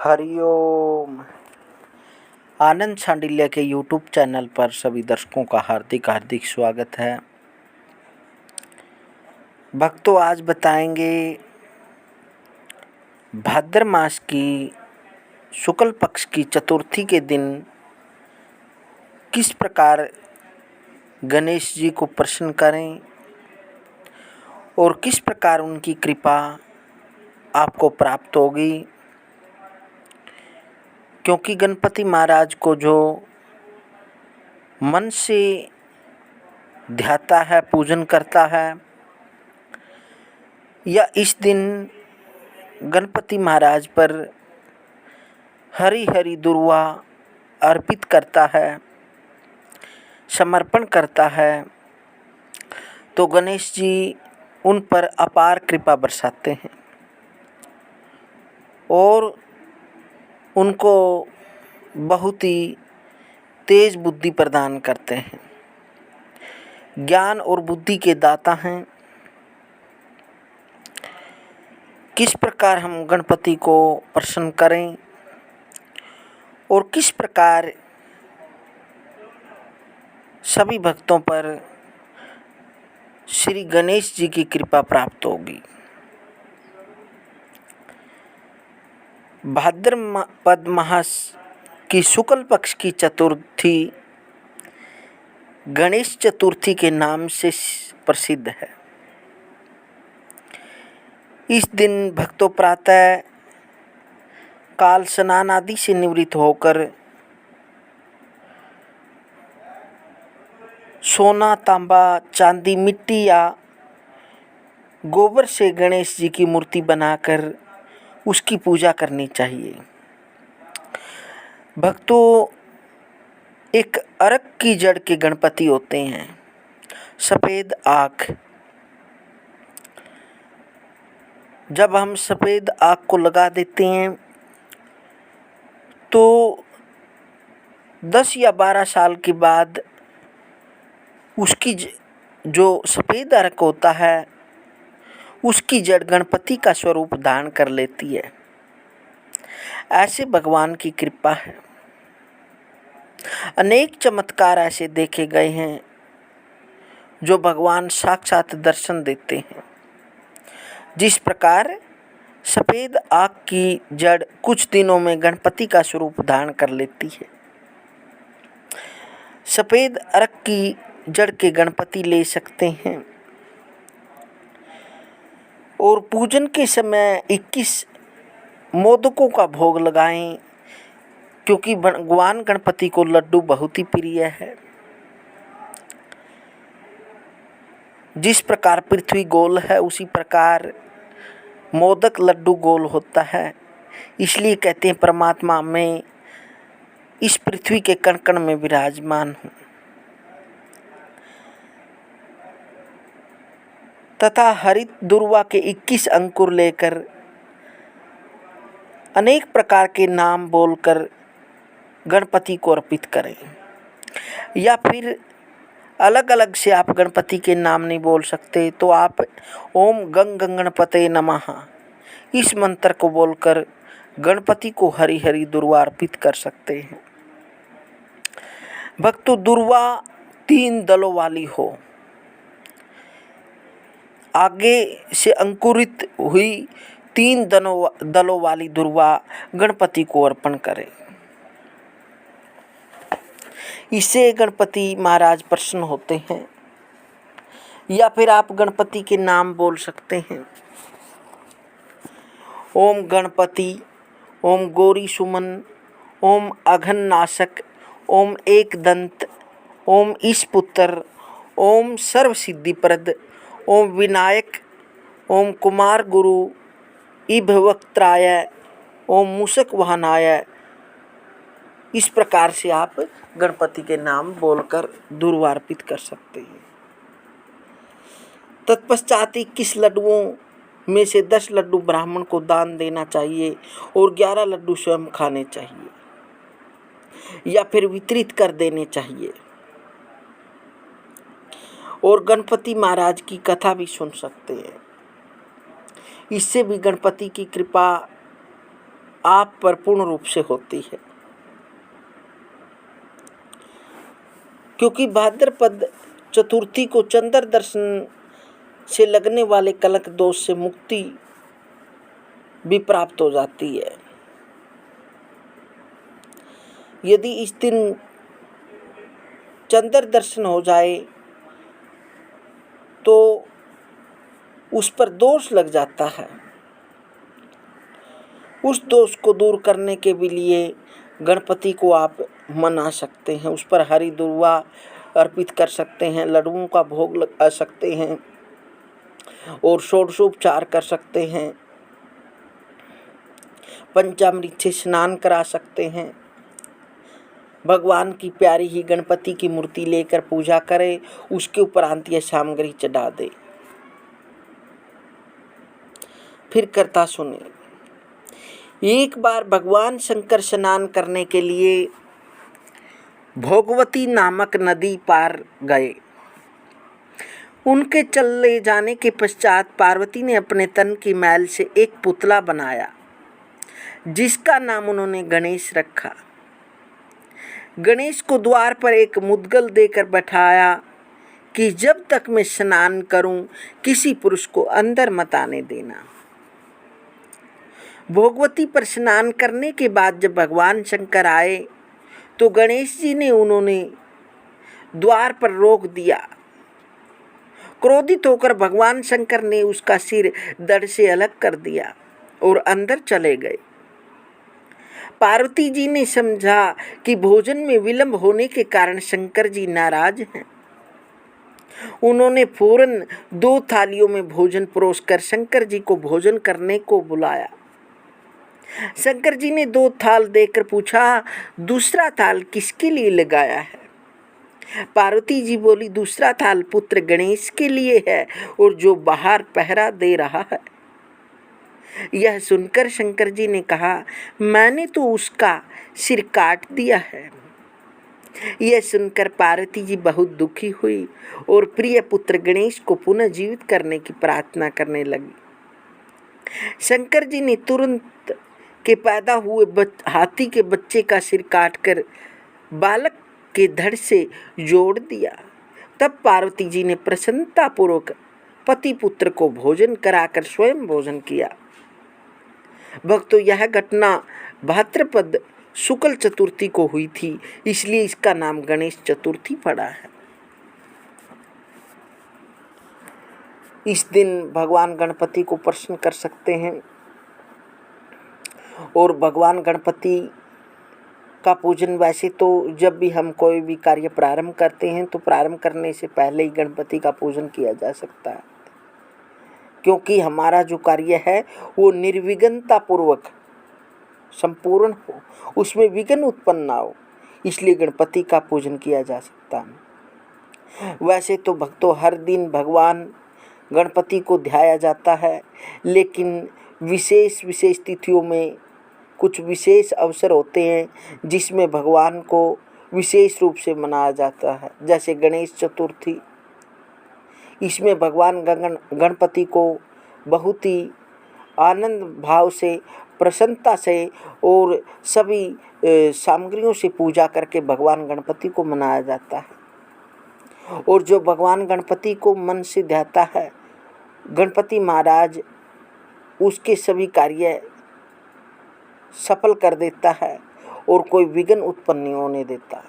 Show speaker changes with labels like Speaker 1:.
Speaker 1: हरिओम। आनंद शांडिल्य के YouTube channel पर सभी दर्शकों का हार्दिक हार्दिक स्वागत है। भक्तों, आज बताएंगे भाद्र मास की शुक्ल पक्ष की चतुर्थी के दिन किस प्रकार गणेश जी को प्रसन्न करें और किस प्रकार उनकी कृपा आपको प्राप्त होगी। क्योंकि गणपति महाराज को जो मन से ध्याता है, पूजन करता है, या इस दिन गणपति महाराज पर हरी हरी दुर्वा अर्पित करता है, समर्पण करता है, तो गणेश जी उन पर अपार कृपा बरसाते हैं और उनको बहुत ही तेज बुद्धि प्रदान करते हैं। ज्ञान और बुद्धि के दाता हैं। किस प्रकार हम गणपति को प्रसन्न करें और किस प्रकार सभी भक्तों पर श्री गणेश जी की कृपा प्राप्त होगी। भाद्रपद मास की शुक्ल पक्ष की चतुर्थी गणेश चतुर्थी के नाम से प्रसिद्ध है। इस दिन भक्तों प्रातः काल स्नान आदि से निवृत्त होकर सोना, तांबा, चांदी, मिट्टी या गोबर से गणेश जी की मूर्ति बनाकर उसकी पूजा करनी चाहिए। भक्तों, एक अर्क की जड़ के गणपति होते हैं, सफ़ेद आँख। जब हम सफ़ेद आँख को लगा देते हैं तो 10 या 12 साल के बाद उसकी जो सफ़ेद अर्क होता है उसकी जड़ गणपति का स्वरूप धारण कर लेती है। ऐसे भगवान की कृपा है। अनेक चमत्कार ऐसे देखे गए हैं जो भगवान साक्षात दर्शन देते हैं। जिस प्रकार सफ़ेद आँख की जड़ कुछ दिनों में गणपति का स्वरूप धारण कर लेती है। सफ़ेद अर्क की जड़ के गणपति ले सकते हैं और पूजन के समय 21 मोदकों का भोग लगाएं, क्योंकि भगवान गणपति को लड्डू बहुत ही प्रिय है। जिस प्रकार पृथ्वी गोल है उसी प्रकार मोदक लड्डू गोल होता है। इसलिए कहते हैं परमात्मा में इस पृथ्वी के कण कण में विराजमान हूँ। तथा हरित दुर्वा के 21 अंकुर लेकर अनेक प्रकार के नाम बोलकर गणपति को अर्पित करें। या फिर अलग अलग से आप गणपति के नाम नहीं बोल सकते तो आप ओम गंग गणपते नमः इस मंत्र को बोलकर गणपति को हरी हरी दुर्वा अर्पित कर सकते हैं। भक्तों, दुर्वा 3 दलों वाली हो। आगे से अंकुरित हुई 3 दलों वाली दुर्वा गणपति को अर्पण करें। इससे गणपति महाराज प्रसन्न होते हैं। या फिर आप गणपति के नाम बोल सकते हैं। ओम गणपति, ओम गौरी सुमन, ओम अघन नाशक, ओम एकदंत, ओम ईशपुत्र, ओम सर्व सिद्धिप्रद, ओम विनायक, ओम कुमार गुरु, इभवक्त्राय, ओम मूषक वाहनाय। इस प्रकार से आप गणपति के नाम बोलकर दुर्वा अर्पित कर सकते हैं। तत्पश्चात 21 लड्डुओं में से 10 लड्डू ब्राह्मण को दान देना चाहिए और 11 लड्डू स्वयं खाने चाहिए या फिर वितरित कर देने चाहिए। और गणपति महाराज की कथा भी सुन सकते हैं। इससे भी गणपति की कृपा आप पर पूर्ण रूप से होती है, क्योंकि भाद्रपद चतुर्थी को चंद्र दर्शन से लगने वाले कलंक दोष से मुक्ति भी प्राप्त हो जाती है। यदि इस दिन चंद्र दर्शन हो जाए तो उस पर दोष लग जाता है। उस दोष को दूर करने के भी लिए गणपति को आप मना सकते हैं, उस पर हरी दुर्वा अर्पित कर सकते हैं, लड्डुओं का भोग लगा सकते हैं और षोडशोपचार कर सकते हैं, पंचामृत से स्नान करा सकते हैं। भगवान की प्यारी ही गणपति की मूर्ति लेकर पूजा करें, उसके उपरांत यह सामग्री चढ़ा दे। फिर कथा सुने। एक बार भगवान शंकर स्नान करने के लिए भोगवती नामक नदी पार गए। उनके चले जाने के पश्चात पार्वती ने अपने तन की मैल से एक पुतला बनाया, जिसका नाम उन्होंने गणेश रखा। गणेश को द्वार पर एक मुद्गल देकर बैठाया कि जब तक मैं स्नान करूं, किसी पुरुष को अंदर मत आने देना। भोगवती पर स्नान करने के बाद जब भगवान शंकर आए तो गणेश जी ने उन्होंने द्वार पर रोक दिया। क्रोधित होकर भगवान शंकर ने उसका सिर धड़ से अलग कर दिया और अंदर चले गए। पार्वती जी ने समझा कि भोजन में विलंब होने के कारण शंकर जी नाराज हैं। उन्होंने फौरन 2 थालियों में भोजन परोसकर शंकर जी को भोजन करने को बुलाया। शंकर जी ने 2 थाल देकर पूछा, दूसरा थाल किसके लिए लगाया है? पार्वती जी बोली, दूसरा थाल पुत्र गणेश के लिए है और जो बाहर पहरा दे रहा है। यह सुनकर शंकर जी ने कहा, मैंने तो उसका सिर काट दिया है। यह सुनकर पार्वती जी बहुत दुखी हुई और प्रिय पुत्र गणेश को पुनः जीवित करने की प्रार्थना करने लगी। शंकर जी ने तुरंत के पैदा हुए हाथी के बच्चे का सिर काटकर बालक के धड़ से जोड़ दिया। तब पार्वती जी ने प्रसन्नतापूर्वक पति पुत्र को भोजन कराकर स्वयं भोजन किया। भक्तों, यह घटना भाद्रपद शुक्ल चतुर्थी को हुई थी, इसलिए इसका नाम गणेश चतुर्थी पड़ा है। इस दिन भगवान गणपति को प्रसन्न कर सकते हैं और भगवान गणपति का पूजन वैसे तो जब भी हम कोई भी कार्य प्रारंभ करते हैं तो प्रारंभ करने से पहले ही गणपति का पूजन किया जा सकता है, क्योंकि हमारा जो कार्य है वो निर्विघ्नता पूर्वक संपूर्ण हो, उसमें विघ्न उत्पन्न ना हो, इसलिए गणपति का पूजन किया जा सकता है। वैसे तो भक्तों हर दिन भगवान गणपति को ध्याया जाता है, लेकिन विशेष विशेष तिथियों में कुछ विशेष अवसर होते हैं जिसमें भगवान को विशेष रूप से मनाया जाता है, जैसे गणेश चतुर्थी। इसमें भगवान गणपति को बहुत ही आनंद भाव से, प्रसन्नता से और सभी सामग्रियों से पूजा करके भगवान गणपति को मनाया जाता है। और जो भगवान गणपति को मन से ध्याता है, गणपति महाराज उसके सभी कार्य सफल कर देता है और कोई विघ्न उत्पन्न नहीं होने देता है।